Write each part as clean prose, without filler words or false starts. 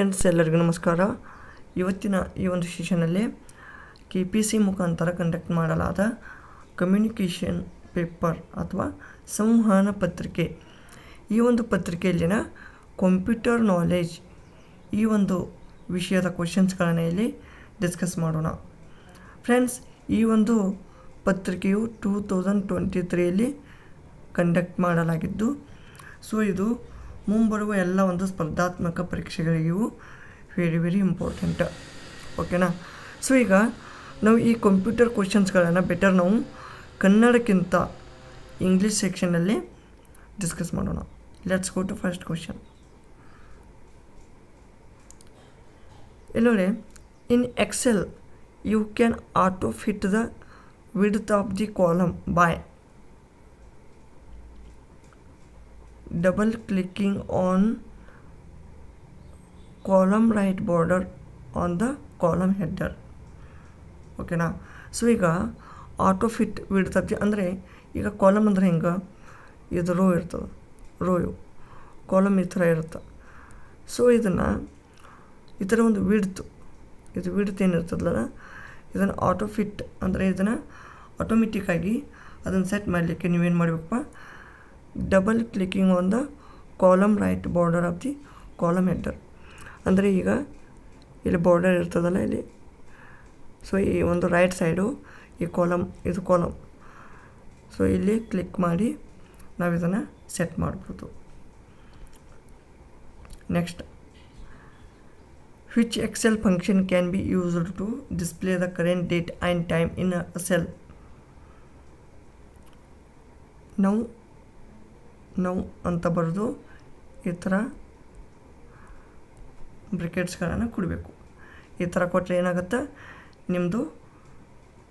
Friends ಎಲ್ಲರಿಗೂ ನಮಸ್ಕಾರ. ಇವತ್ತಿನ ಈ ಒಂದು ಸೆಷನಲ್ಲಿ KPC ಮುಖಾಂತರ ಕಂಡಕ್ಟ್ ಮಾಡಲಾದ ಕಮ್ಯುನಿಕೇಷನ್ ಪೇಪರ್ ಅಥವಾ ಸಂವಹನ ಪತ್ರಿಕೆ, ಈ ಒಂದು ಪತ್ರಿಕೆಯಲ್ಲಿನ ಕಂಪ್ಯೂಟರ್ ನಾಲೆಜ್ ಈ ಒಂದು ವಿಷಯದ ಕ್ವಶನ್ಸ್ಗಳನ್ನು ಇಲ್ಲಿ ಡಿಸ್ಕಸ್ ಮಾಡೋಣ. ಫ್ರೆಂಡ್ಸ್, ಈ ಒಂದು ಪತ್ರಿಕೆಯು 2023ಯಲ್ಲಿ ಕಂಡಕ್ಟ್ ಮಾಡಲಾಗಿದ್ದು, ಸೊ ಇದು ಮುಂಬರುವ ಎಲ್ಲ ಒಂದು ಸ್ಪರ್ಧಾತ್ಮಕ ಪರೀಕ್ಷೆಗಳಿಗೂ ವೆರಿ ಇಂಪಾರ್ಟೆಂಟ್. ಓಕೆನಾ? ಸೊ ಈಗ ನಾವು ಈ ಕಂಪ್ಯೂಟರ್ ಕ್ವಶನ್ಸ್ಗಳನ್ನು ಬೆಟರ್ ನಾವು ಕನ್ನಡಕ್ಕಿಂತ ಇಂಗ್ಲೀಷ್ ಸೆಕ್ಷನಲ್ಲಿ ಡಿಸ್ಕಸ್ ಮಾಡೋಣ. Let's go to first question. ನೋಡಿ, in Excel you can auto fit the width of the column by double clicking on column right border on the column header. ಓಕೆನಾ? So ಈಗ auto fit width ಅಂದರೆ ಈಗ column ಅಂದರೆ ಹಿಂಗೆ ಇದು rho ಇರ್ತದೆ, column ಈ ಥರ ಇರುತ್ತೆ. ಸೊ ಇದನ್ನು ಈ ಥರ ಒಂದು ವಿಡ್ತ್ ಏನಿರ್ತದಲ್ಲ, ಇದನ್ನು ಆಟೋ ಫಿಟ್ ಅಂದರೆ ಇದನ್ನು ಆಟೋಮೆಟಿಕ್ಕಾಗಿ ಅದನ್ನು ಸೆಟ್ ಮಾಡಲಿಕ್ಕೆ ನೀವೇನು ಮಾಡಬೇಕಪ್ಪ, double clicking on the column right border of the column header. ಅಂದರೆ ಈಗ ಇಲ್ಲಿ ಬಾರ್ಡರ್ ಇರ್ತದಲ್ಲ ಇಲ್ಲಿ, ಸೊ ಈ ಒಂದು ರೈಟ್ ಸೈಡು ಈ ಇದು ಕಾಲಮ್, ಸೊ ಇಲ್ಲಿ ಕ್ಲಿಕ್ ಮಾಡಿ ನಾವು ಇದನ್ನು ಸೆಟ್ ಮಾಡ್ಬೋದು. Next, which Excel function can be used to display the current date and time in a cell. ನಾವು ಅಂತ ಬರೆದು ಈ ಥರ ಬ್ರಿಕೆಟ್ಸ್ಗಳನ್ನು ಕೊಡಬೇಕು. ಈ ಥರ ಕೊಟ್ಟರೆ ಏನಾಗುತ್ತೆ, ನಿಮ್ಮದು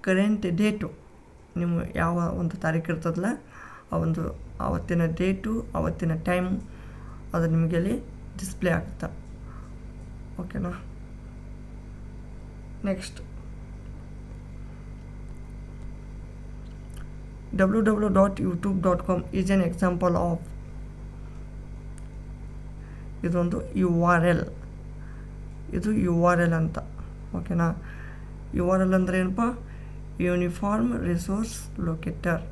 ಕರೆಂಟ್ ಡೇಟು, ನಿಮ್ಮ ಯಾವ ಒಂದು ತಾರೀಕು ಇರ್ತದಲ್ಲ ಆವತ್ತಿನ ಡೇಟು, ಆವತ್ತಿನ ಟೈಮು ಅದು ನಿಮಗೆ ಅಲ್ಲಿ ಡಿಸ್ಪ್ಲೇ ಆಗುತ್ತೆ. ಓಕೆನಾ? Next, www.youtube.com is an example of ಇದೊಂದು URL. ಇದು URL ಅಂತ. ಓಕೆನಾ? URL ಅಂದರೆ ಏನಪ್ಪ, ಯೂನಿಫಾರ್ಮ್ ರಿಸೋರ್ಸ್ ಲೊಕೇಟರ್.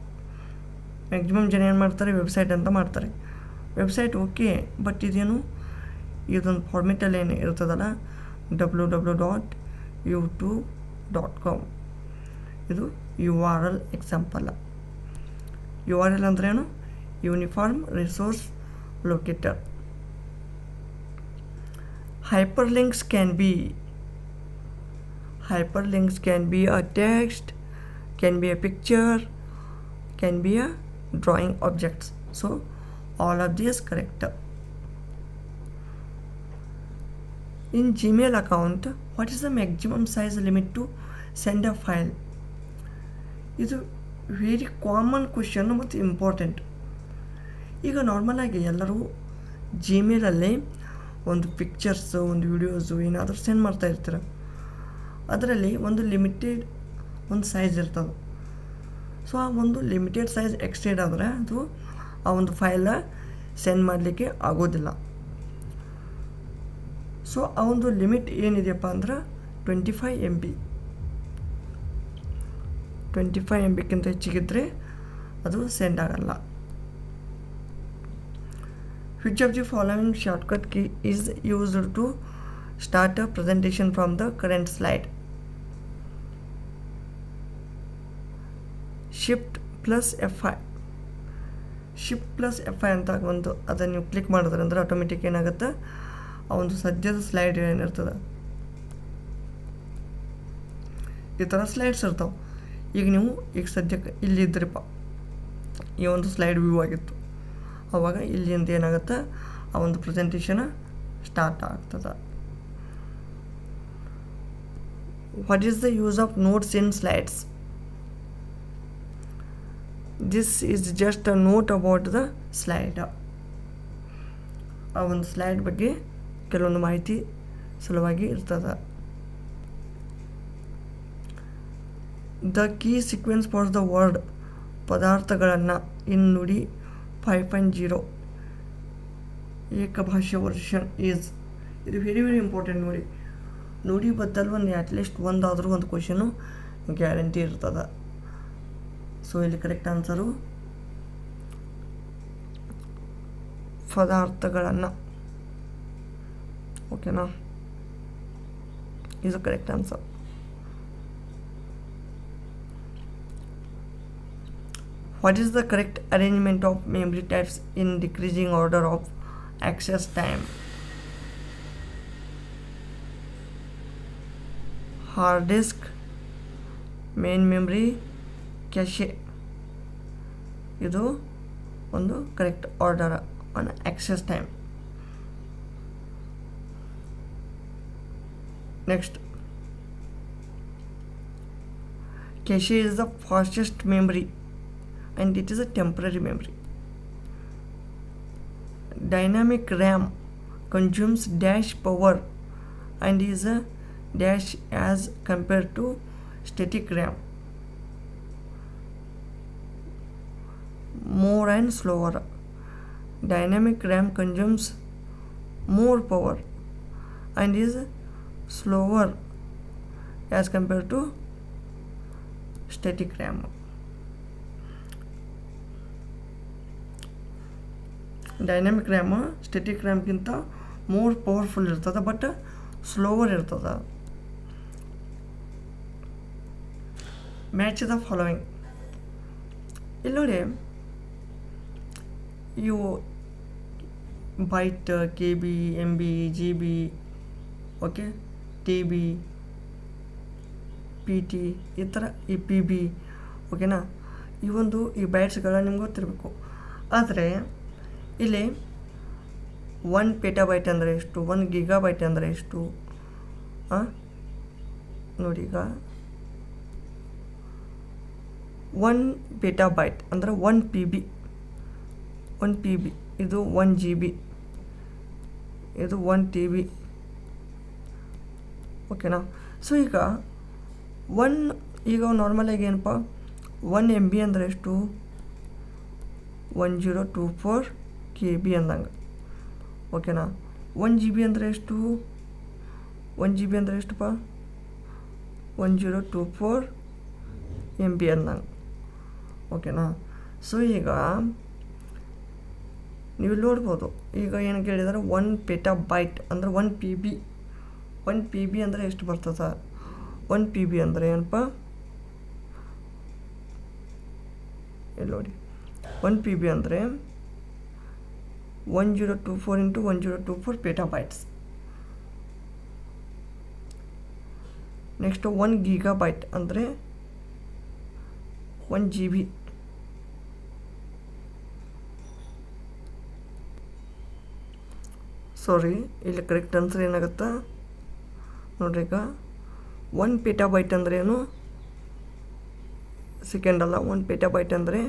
ಮ್ಯಾಕ್ಸಿಮಮ್ ಜನ ಏನು ಮಾಡ್ತಾರೆ, ವೆಬ್ಸೈಟ್ ಅಂತ ಮಾಡ್ತಾರೆ. ವೆಬ್ಸೈಟ್ ಓಕೆ, ಬಟ್ ಇದೊಂದು ಫಾರ್ಮೆಟಲ್ಲಿ ಏನು ಇರ್ತದಲ್ಲ, www.youtube.com ಇದು URL ಎಕ್ಸಾಂಪಲ್. URL ಅಂದ್ರೇನು, uniform resource locator. Hyperlinks can be a text, can be a picture, can be a drawing objects. So all of these correct. In Gmail account, what is the maximum size limit to send a file? ಇದು very common question ಮತ್ತು important. ಈಗ ನಾರ್ಮಲಾಗಿ ಎಲ್ಲರೂ ಜಿಮೇಲಲ್ಲಿ ಒಂದು pictures, ಒಂದು videos ಏನಾದರೂ send ಮಾಡ್ತಾ ಇರ್ತೀರ. ಅದರಲ್ಲಿ ಒಂದು ಲಿಮಿಟೆಡ್ ಒಂದು ಸೈಜ್ ಇರ್ತದೆ. ಸೊ ಆ ಒಂದು ಲಿಮಿಟೆಡ್ ಸೈಜ್ ಎಕ್ಸ್ಟೆಂಡ್ ಆದರೆ ಅದು ಆ ಒಂದು ಫೈಲ ಸೆಂಡ್ ಮಾಡಲಿಕ್ಕೆ ಆಗೋದಿಲ್ಲ. ಸೊ ಆ ಒಂದು ಲಿಮಿಟ್ ಏನಿದೆಯಪ್ಪ ಅಂದ್ರೆ 25 MB. 25 MBಕ್ಕಿಂತ ಹೆಚ್ಚಿಗಿದ್ರೆ ಅದು ಸೆಂಡ್ ಆಗಲ್ಲ. Which of the following shortcut key is used to start a presentation from the current slide? Shift plus F5 ಅಂತ ಒಂದು ಅದನ್ನು ನೀವು ಕ್ಲಿಕ್ ಮಾಡಿದ್ರೆ ಅಂದರೆ ಆಟೋಮೆಟಿಕ್ ಏನಾಗುತ್ತೆ, ಆ ಒಂದು ಸದ್ಯದ ಸ್ಲೈಡ್ ಏನಿರ್ತದೆ ಈ ಥರ ಸ್ಲೈಡ್ಸ್ ಇರ್ತಾವೆ. ಈಗ ನೀವು ಸದ್ಯಕ್ಕೆ ಇಲ್ಲಿದ್ದರಿಪ್ಪ, ಈ ಒಂದು ಸ್ಲೈಡ್ ವ್ಯೂ ಆಗಿತ್ತು, ಆವಾಗ ಇಲ್ಲಿಂದ ಏನಾಗುತ್ತೆ, ಆ ಒಂದು ಪ್ರೆಸೆಂಟೇಷನ್ ಸ್ಟಾರ್ಟ್ ಆಗ್ತದೆ. What is the use of notes in slides? This is just a note about the slide. ಆ ಒಂದು ಸ್ಲೈಡ್ ಬಗ್ಗೆ ಕೆಲವೊಂದು ಮಾಹಿತಿ ಸಲುವಾಗಿ ಇರ್ತದೆ. The key sequence for the word ಪದಾರ್ಥಗಳನ್ನು ಇನ್ ನುಡಿ 5.0 ಏಕಭಾಷಾ ವರ್ಷನ್ ಈಸ್ ಇದು ವೆರಿ ವೆರಿ ಇಂಪಾರ್ಟೆಂಟ್ ನೋಡಿ. ನುಡಿ ಬದಲು ಒಂದು ಅಟ್ಲೀಸ್ಟ್ ಒಂದಾದರೂ ಒಂದು ಕ್ವಶನು ಗ್ಯಾರಂಟಿ ಇರ್ತದೆ. ಸೊ ಇಲ್ಲಿ ಕರೆಕ್ಟ್ ಆನ್ಸರು ಪದಾರ್ಥಗಳನ್ನು. ಓಕೆನಾ, ಇದು correct answer. What is the correct arrangement of memory types in decreasing order of access time? Hard disk, main memory, cache. ಇದು ಒಂದು correct order on access time. Next, cache is the fastest memory and it is a temporary memory. Dynamic RAM consumes dash power and is a dash as compared to static RAM, more and slower. Dynamic RAM consumes more power and is slower as compared to static RAM. Dynamic RAM static ರ್ಯಾಮ್ಗಿಂತ more powerful ಇರ್ತದೆ, but slower ಇರ್ತದೆ. Match the following. ಇಲ್ಲಿ ನೋಡಿ, ಇವು byte, K B, M B, G B, okay, T B, P T, ಈ ಥರ ಈ P B, ಓಕೆನಾ. ಈ ಬೈಟ್ಸ್ಗಳ ನಿಮ್ಗೆ ಗೊತ್ತಿರಬೇಕು. ಆದರೆ ಇಲ್ಲಿ 1 ಪೆಟಾಬೈಟ್ ಅಂದರೆ ಎಷ್ಟು, 1 ಗಿಗಾಬೈಟ್ ಅಂದರೆ ಎಷ್ಟು ನೋಡಿ. ಈಗ 1 ಪೆಟಾಬೈಟ್ ಅಂದರೆ 1 ಪಿ ಬಿ, 1 ಪಿ ಬಿ ಇದು 1 ಜಿ ಬಿ, ಇದು 1 ಟಿ ಬಿ, ಓಕೆನಾ. ಸೊ ಈಗ ನಾರ್ಮಲಾಗಿ ಏನಪ್ಪ, 1 ಎಮ್ ಬಿ ಅಂದರೆ ಎಷ್ಟು, 1024 ಕೆ ಬಿ ಅಂದಂಗೆ, ಓಕೆನಾ. 1 ಜಿ ಬಿ ಅಂದರೆ ಎಷ್ಟು, 1 ಜಿ ಬಿ ಅಂದರೆ ಎಷ್ಟಪ್ಪ, 1024 ಎಮ್ ಬಿ ಅಂದಂಗೆ, ಓಕೆನಾ. ಸೊ ಈಗ ನೀವು ನೋಡ್ಬೋದು, ಈಗ ಏನು ಕೇಳಿದರೆ 1 ಪೆಟಾಬೈಟ್ ಅಂದರೆ 1 ಪಿ ಬಿ. 1 ಪಿ ಬಿ ಅಂದರೆ ಎಷ್ಟು ಬರ್ತದೆ, 1 ಪಿ ಬಿ ಅಂದರೆ ಏನಪ್ಪ, ಇಲ್ಲಿ ನೋಡಿ, 1 ಪಿ ಬಿ ಅಂದರೆ 1024 × 1024 ಪೆಟಾಬೈಟ್ಸ್. ನೆಕ್ಸ್ಟ್ 1 ಗಿಗಾಬೈಟ್ ಅಂದರೆ 1 ಜಿ ಬಿ. ಸಾರಿ, ಇಲ್ಲಿ ಕರೆಕ್ಟ್ ಆನ್ಸರ್ ಏನಾಗುತ್ತೆ ನೋಡ್ರಿ. ಈಗ 1 ಪೆಟಾಬೈಟ್ ಅಂದರೆ ಏನು, ಸೆಕೆಂಡ್ ಅಲ್ಲ, 1 ಪೆಟಾಬೈಟ್ ಅಂದರೆ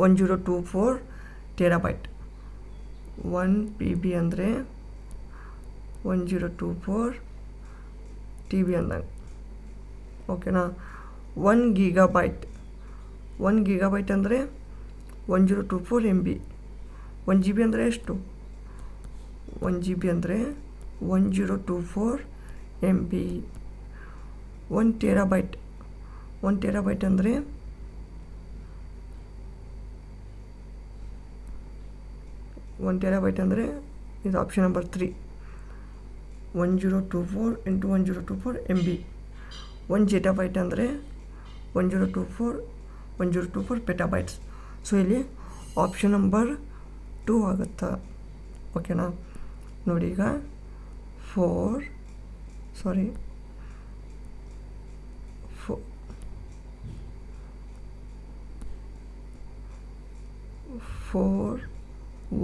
1024 ಟೆರಾಬೈಟ್. 1 ಪಿ ಬಿ ಅಂದರೆ 1024 ಟಿ ಬಿ ಅಂದಂಗೆ, ಓಕೆನಾ. 1 ಗಿಗಾಬೈಟ್ ಅಂದರೆ 1024 ಎಮ್ ಬಿ. 1 ಜಿ ಬಿ ಅಂದರೆ ಎಷ್ಟು, 1 ಜಿ ಬಿ ಅಂದರೆ 1024 ಎಮ್ ಬಿ. 1 ಟೆರಾಬೈಟ್ ಅಂದರೆ 1 ಟೆರಾಬೈಟ್ ಅಂದರೆ ಇದು ಆಪ್ಷನ್ ನಂಬರ್ 3, 1024 × 1024 ಎಮ್ ಬಿ. 1 ಜೆಟಾಬೈಟ್ ಅಂದರೆ 1024 ಪೆಟಾಬೈಟ್ಸ್. ಸೊ ಇಲ್ಲಿ ಆಪ್ಷನ್ ನಂಬರ್ 2 ಆಗುತ್ತೆ, ಓಕೆನಾ. ನೋಡಿ, ಈಗ 4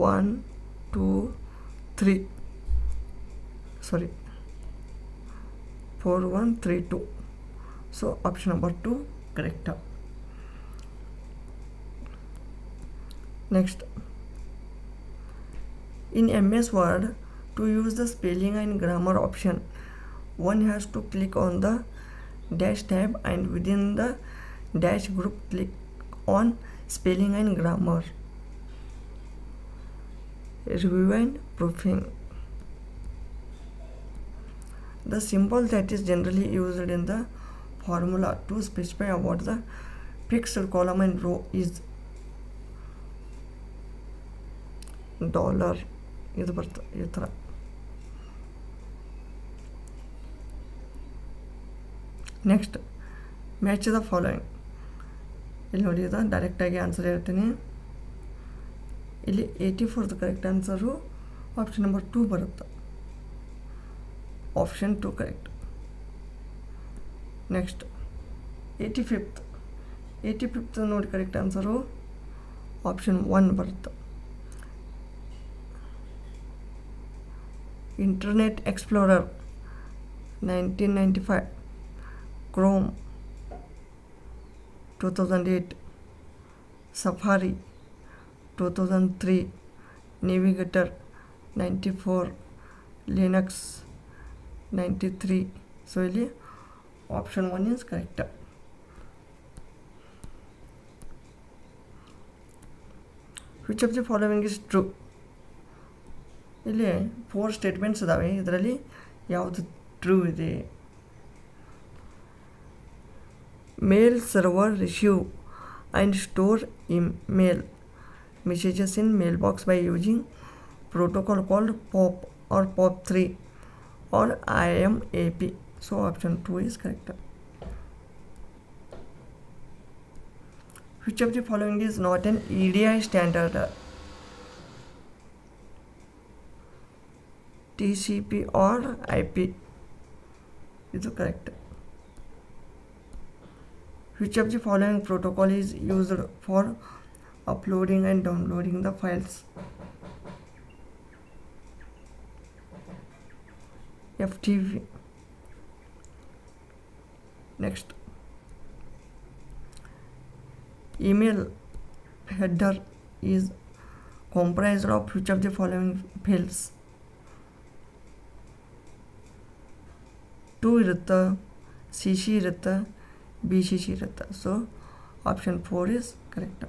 1 2 3 4 1 3 2. So option number 2 correct. Next, in MS Word, to use the spelling and grammar option, one has to click on the dash tab and within the dash group click on spelling and grammar. Review and proofing. the symbol that is generally used in the formula to specify about the fixed column and row is $. ಇದು ಬರ್ತದೆ ಈ ಥರ. Next match the following. ಇಲ್ಲಿ ನೋಡಿ, ಇದು ಡೈರೆಕ್ಟಾಗಿ answer ಹೇಳ್ತೀನಿ. ಇಲ್ಲಿ 84th correct answer option number 2 ಬರುತ್ತೆ. Option 2 correct. ನೆಕ್ಸ್ಟ್ 85th ನೋಡಿ ಕರೆಕ್ಟ್ ಆನ್ಸರು ಆಪ್ಷನ್ 1 ಬರುತ್ತೆ. Internet Explorer 1995, Chrome 2008, Safari 2003, Navigator 94, Linux 93. So ಇಲ್ಲಿ option 1 is correct. Which of the following is true. ಇಲ್ಲಿ 4 ಸ್ಟೇಟ್ಮೆಂಟ್ಸ್ ಇದ್ದಾವೆ. ಇದರಲ್ಲಿ ಯಾವುದು ಟ್ರೂ ಇದೆ? Mail server receive and store email messages in mailbox by using protocol called POP or POP3 or IMAP. So option 2 is correct. Which of the following is not an EDI standard? TCP or IP? Is correct. Which of the following protocol is used for uploading and downloading the files? FTP. Next, email header is comprised of which of the following fields? 2 ಇರುತ್ತೆ, CC ಇರುತ್ತೆ, BCC ಇರುತ್ತೆ. So option 4 is correct.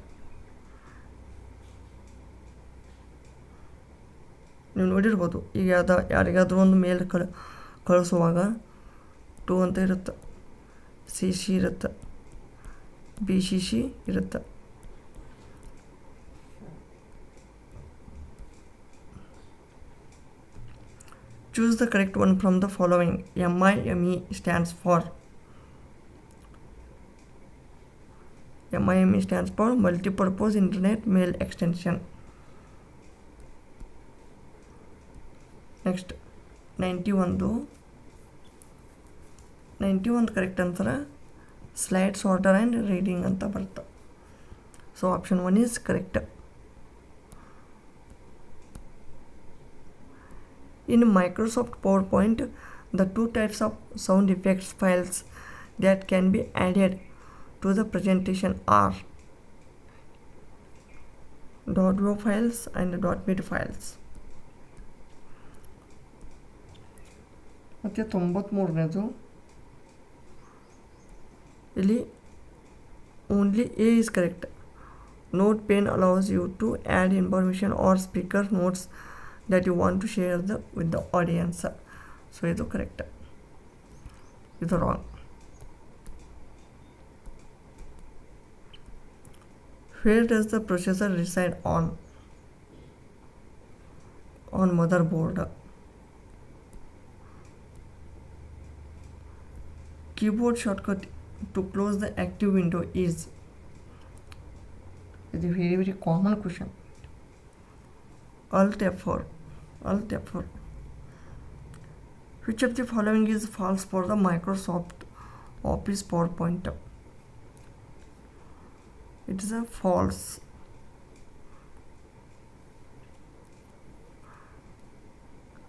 ನೀವು ನೋಡಿರ್ಬೋದು, ಈಗ ಯಾರಿಗಾದ್ರೂ ಒಂದು ಮೇಲ್ ಕಳಿಸುವಾಗ 2 ಅಂತ ಇರುತ್ತೆ, CC ಇರುತ್ತೆ, BCC ಇರುತ್ತೆ. Choose the correct one from the following. MIME stands for Multipurpose Internet Mail Extension. Next, 91 correct answer slide sorter and reading anta barta. So option 1 is correct. In Microsoft PowerPoint, the 2 types of sound effects files that can be added to the presentation are .wav files and .mid files. ಮತ್ತೆ 93ನೇದು ಇಲ್ಲಿ only A is correct. Note pane allows you to add information or speaker notes that you want to share with the audience. So ಇದು correct. ಇದು wrong. Where does the processor reside on motherboard? Keyboard shortcut to close the active window is. It's a very common question. Alt F4. Which of the following is false for the Microsoft Office PowerPoint? It is a false.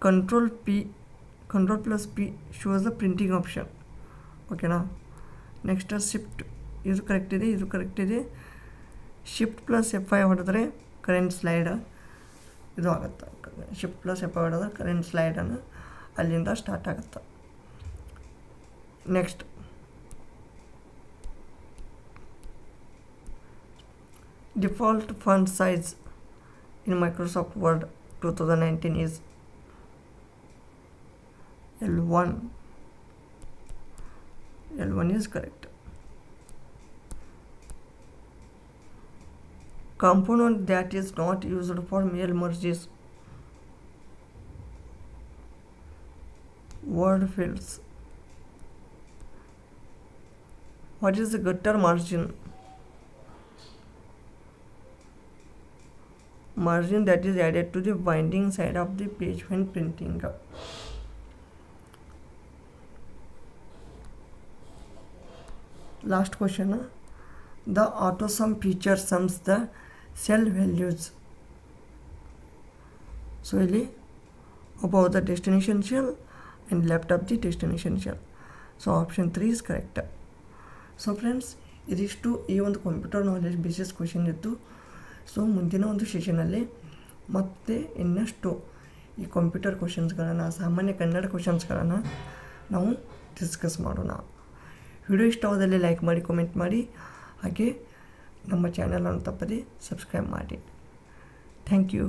Control plus P shows the printing option. Okay now. Next shift is correct ಇದೆ. Shift plus F5 ಹೊಡೆದ್ರೆ current slide ಇದು ಆಗುತ್ತೆ. Shift plus F5 ಹೊಡೆದ್ರೆ current ಸ್ಲೈಡನ್ನು ಅಲ್ಲಿಂದ start ಆಗುತ್ತೆ. Next default font size in Microsoft Word 2019 is L1. L1 is correct. Component that is not used for mail merges. Word fields. What is the gutter margin? Margin that is added to the binding side of the page when printing. Last question. The AutoSum feature sums the cell values. So ಇಲ್ಲಿ above the destination shell and left of the destination shell. So option 3 is correct. So friends, ಇದಿಷ್ಟು ಈ ಒಂದು computer knowledge basis question ಇತ್ತು. So ಮುಂದಿನ ಒಂದು ಸೆಷನಲ್ಲಿ ಮತ್ತೆ ಇನ್ನಷ್ಟು ಈ ಕಂಪ್ಯೂಟರ್ ಕ್ವೆಶನ್ಸ್ಗಳನ್ನು, ಸಾಮಾನ್ಯ ಕನ್ನಡ ಕ್ವೆಶನ್ಸ್ಗಳನ್ನು ನಾವು ಡಿಸ್ಕಸ್ ಮಾಡೋಣ. ವಿಡಿಯೋ ಇಷ್ಟವಾದಲ್ಲಿ ಲೈಕ್ ಮಾಡಿ, ಕಮೆಂಟ್ ಮಾಡಿ, ಹಾಗೆ ನಮ್ಮ ಚಾನಲನ್ನು ತಪ್ಪದೆ ಸಬ್ಸ್ಕ್ರೈಬ್ ಮಾಡಿ. Thank you.